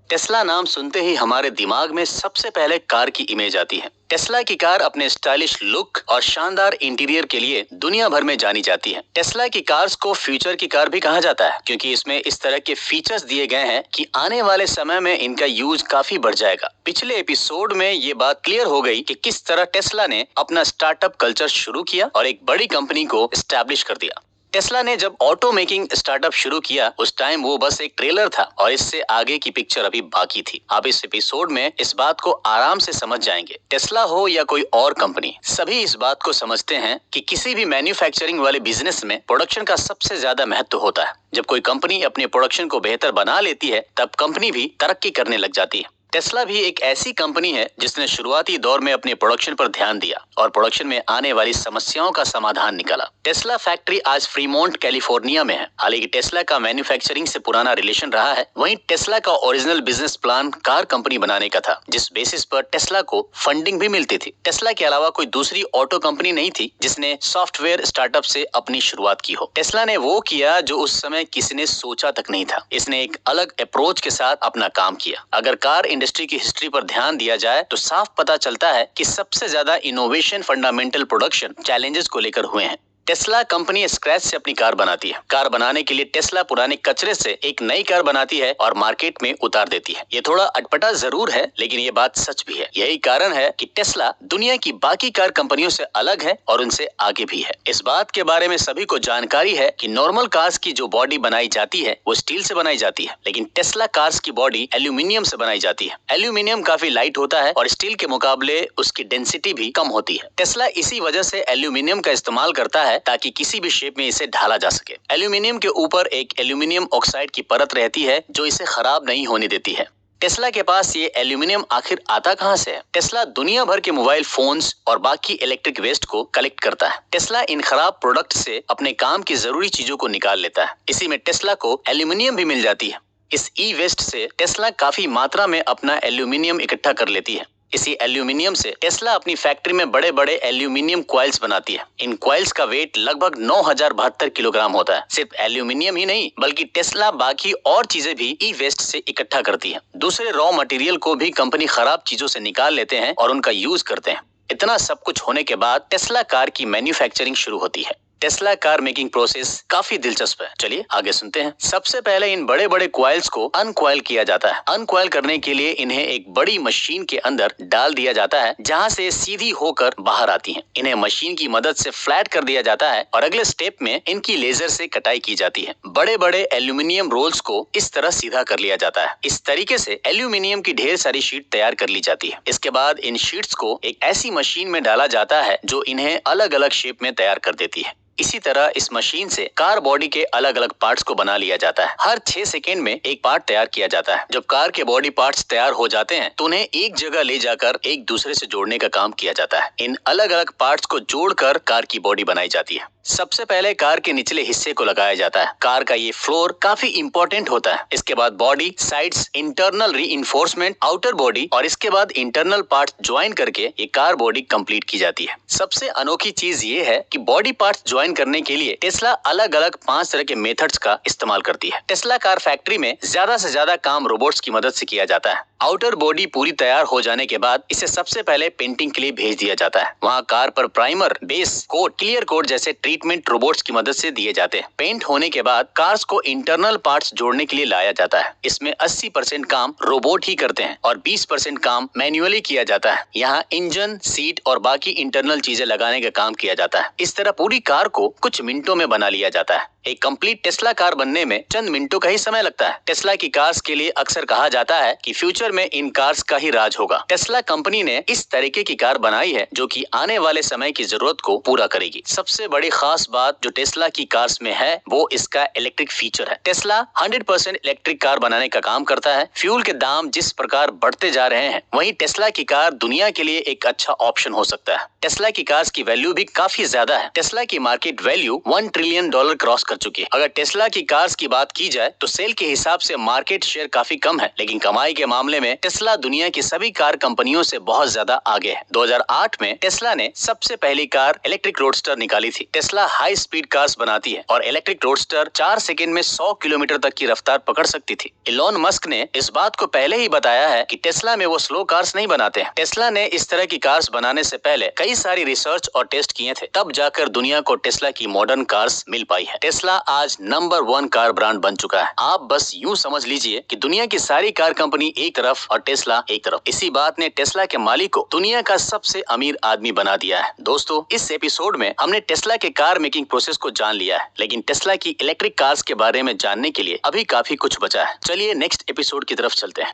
Tesla नाम सुनते ही हमारे दिमाग में सबसे पहले कार की इमेज आती है। टेस्ला की कार अपने स्टाइलिश लुक और शानदार इंटीरियर के लिए दुनिया भर में जानी जाती है। टेस्ला की कार्स को फ्यूचर की कार भी कहा जाता है, क्योंकि इसमें इस तरह के फीचर्स दिए गए हैं कि आने वाले समय में इनका यूज काफी बढ़ जाएगा। पिछले एपिसोड में ये बात क्लियर हो गई कि किस तरह टेस्ला ने अपना स्टार्टअप कल्चर शुरू किया और एक बड़ी कंपनी को एस्टैब्लिश कर दिया। टेस्ला ने जब ऑटो मेकिंग स्टार्टअप शुरू किया उस टाइम वो बस एक ट्रेलर था और इससे आगे की पिक्चर अभी बाकी थी। आप इस एपिसोड में इस बात को आराम से समझ जाएंगे। टेस्ला हो या कोई और कंपनी, सभी इस बात को समझते हैं कि किसी भी मैन्युफैक्चरिंग वाले बिजनेस में प्रोडक्शन का सबसे ज्यादा महत्व होता है। जब कोई कंपनी अपने प्रोडक्शन को बेहतर बना लेती है तब कंपनी भी तरक्की करने लग जाती है। टेस्ला भी एक ऐसी कंपनी है जिसने शुरुआती दौर में अपने प्रोडक्शन पर ध्यान दिया और प्रोडक्शन में आने वाली समस्याओं का समाधान निकाला। टेस्ला फैक्ट्री आज फ्रीमोंट कैलिफोर्निया में है। हालांकि टेस्ला का मैन्युफैक्चरिंग से पुराना रिलेशन रहा है, वहीं टेस्ला का original business plan car company बनाने का था, जिस बेसिस पर टेस्ला को फंडिंग भी मिलती थी। टेस्ला के अलावा कोई दूसरी ऑटो कंपनी नहीं थी जिसने सॉफ्टवेयर स्टार्टअप से अपनी शुरुआत की हो। टेस्ला ने वो किया जो उस समय किसी ने सोचा तक नहीं था। इसने एक अलग अप्रोच के साथ अपना काम किया। अगर कार इंडस्ट्री की हिस्ट्री पर ध्यान दिया जाए तो साफ पता चलता है कि सबसे ज्यादा इनोवेशन फंडामेंटल प्रोडक्शन चैलेंजेस को लेकर हुए हैं। टेस्ला कंपनी स्क्रैच से अपनी कार बनाती है। कार बनाने के लिए टेस्ला पुराने कचरे से एक नई कार बनाती है और मार्केट में उतार देती है। ये थोड़ा अटपटा जरूर है, लेकिन ये बात सच भी है। यही कारण है कि टेस्ला दुनिया की बाकी कार कंपनियों से अलग है और उनसे आगे भी है। इस बात के बारे में सभी को जानकारी है कि नॉर्मल कार्स की जो बॉडी बनाई जाती है वो स्टील से बनाई जाती है, लेकिन टेस्ला कार्स की बॉडी एल्यूमिनियम से बनाई जाती है। एल्यूमिनियम काफी लाइट होता है और स्टील के मुकाबले उसकी डेंसिटी भी कम होती है। टेस्ला इसी वजह से एल्यूमिनियम का इस्तेमाल करता है ताकि किसी भी शेप में इसे ढाला जा सके। एल्यूमिनियम के ऊपर एक एल्यूमिनियम ऑक्साइड की परत रहती है जो इसे खराब नहीं होने देती है। टेस्ला के पास ये एल्यूमिनियम आखिर आता कहां से है? टेस्ला दुनिया भर के मोबाइल फोन्स और बाकी इलेक्ट्रिक वेस्ट को कलेक्ट करता है। टेस्ला इन खराब प्रोडक्ट से अपने काम की जरूरी चीजों को निकाल लेता है। इसी में टेस्ला को एल्यूमिनियम भी मिल जाती है। इस ई वेस्ट से टेस्ला काफी मात्रा में अपना एल्यूमिनियम इकट्ठा कर लेती है। इसी एल्यूमिनियम से टेस्ला अपनी फैक्ट्री में बड़े बड़े एल्यूमिनियम क्वाइल्स बनाती है। इन क्वाइल्स का वेट लगभग 9072 किलोग्राम होता है। सिर्फ एल्यूमिनियम ही नहीं, बल्कि टेस्ला बाकी और चीजें भी ई वेस्ट से इकट्ठा करती है। दूसरे रॉ मटेरियल को भी कंपनी खराब चीजों से निकाल लेते हैं और उनका यूज करते हैं। इतना सब कुछ होने के बाद टेस्ला कार की मैन्युफैक्चरिंग शुरू होती है। टेस्ला कार मेकिंग प्रोसेस काफी दिलचस्प है। चलिए आगे सुनते हैं। सबसे पहले इन बड़े बड़े क्वाइल्स को अनक्वाइल किया जाता है। अनक्वाइल करने के लिए इन्हें एक बड़ी मशीन के अंदर डाल दिया जाता है, जहां से सीधी होकर बाहर आती हैं। इन्हें मशीन की मदद से फ्लैट कर दिया जाता है और अगले स्टेप में इनकी लेजर से कटाई की जाती है। बड़े बड़े एल्यूमिनियम रोल्स को इस तरह सीधा कर लिया जाता है। इस तरीके से एल्यूमिनियम की ढेर सारी शीट तैयार कर ली जाती है। इसके बाद इन शीट्स को एक ऐसी मशीन में डाला जाता है जो इन्हें अलग अलग शेप में तैयार कर देती है। इसी तरह इस मशीन से कार बॉडी के अलग अलग पार्ट्स को बना लिया जाता है। हर 6 सेकेंड में एक पार्ट तैयार किया जाता है। जब कार के बॉडी पार्ट्स तैयार हो जाते हैं तो उन्हें एक जगह ले जाकर एक दूसरे से जोड़ने का काम किया जाता है। इन अलग अलग पार्ट्स को जोड़कर कार की बॉडी बनाई जाती है। सबसे पहले कार के निचले हिस्से को लगाया जाता है। कार का ये फ्लोर काफी इंपॉर्टेंट होता है। इसके बाद body, sides, internal reinforcement, outer body और इसके बाद इंटरनल पार्ट्स ज्वाइन करके ये कार बॉडी कंप्लीट की जाती है। सबसे अनोखी चीज ये है कि बॉडी पार्ट्स ज्वाइन करने के लिए टेस्ला अलग अलग 5 तरह के मेथड्स का इस्तेमाल करती है। टेस्ला कार फैक्ट्री में ज्यादा से ज्यादा काम रोबोट्स की मदद से किया जाता है। आउटर बॉडी पूरी तैयार हो जाने के बाद इसे सबसे पहले पेंटिंग के लिए भेज दिया जाता है। वहाँ कार पर primer, base coat, clear coat जैसे ट्रीटमेंट रोबोट्स की मदद से दिए जाते हैं। पेंट होने के बाद कार्स को इंटरनल पार्ट्स जोड़ने के लिए लाया जाता है। इसमें 80% काम रोबोट ही करते हैं और 20% काम मैन्युअली किया जाता है। यहाँ इंजन, सीट और बाकी इंटरनल चीजें लगाने का काम किया जाता है। इस तरह पूरी कार को कुछ मिनटों में बना लिया जाता है। एक कंप्लीट टेस्ला कार बनने में चंद मिनटों का ही समय लगता है। टेस्ला की कार्स के लिए अक्सर कहा जाता है कि फ्यूचर में इन कार्स का ही राज होगा। टेस्ला कंपनी ने इस तरीके की कार बनाई है जो कि आने वाले समय की जरूरत को पूरा करेगी। सबसे बड़ी खास बात जो टेस्ला की कार्स में है वो इसका इलेक्ट्रिक फीचर है। टेस्ला 100% इलेक्ट्रिक कार बनाने का काम करता है। फ्यूल के दाम जिस प्रकार बढ़ते जा रहे हैं, वहीं टेस्ला की कार दुनिया के लिए एक अच्छा ऑप्शन हो सकता है। टेस्ला की कार्स की वैल्यू भी काफी ज्यादा है। टेस्ला की मार्केट वैल्यू $1 ट्रिलियन क्रॉस कर चुकी है। अगर टेस्ला की कार्स की बात की जाए तो सेल के हिसाब से मार्केट शेयर काफी कम है, लेकिन कमाई के मामले में टेस्ला दुनिया की सभी कार कंपनियों से बहुत ज्यादा आगे है। 2008 में टेस्ला ने सबसे पहली कार इलेक्ट्रिक रोडस्टर निकाली थी। टेस्ला हाई स्पीड कार्स बनाती है और इलेक्ट्रिक रोडस्टर 4 सेकंड में 100 किलोमीटर तक की रफ्तार पकड़ सकती थी। इलॉन मस्क ने इस बात को पहले ही बताया है कि टेस्ला में वो स्लो कार्स नहीं बनाते हैं। टेस्ला ने इस तरह की कार्स बनाने से पहले कई सारी रिसर्च और टेस्ट किए थे, तब जाकर दुनिया को टेस्ला की मॉडर्न कार्स मिल पाई है। टेस्ला आज नंबर 1 कार ब्रांड बन चुका है। आप बस यूं समझ लीजिए कि दुनिया की सारी कार कंपनी एक तरफ और टेस्ला एक तरफ। इसी बात ने टेस्ला के मालिक को दुनिया का सबसे अमीर आदमी बना दिया है। दोस्तों, इस एपिसोड में हमने टेस्ला के कार मेकिंग प्रोसेस को जान लिया है, लेकिन टेस्ला की इलेक्ट्रिक कार्स के बारे में जानने के लिए अभी काफी कुछ बचा है। चलिए नेक्स्ट एपिसोड की तरफ चलते हैं।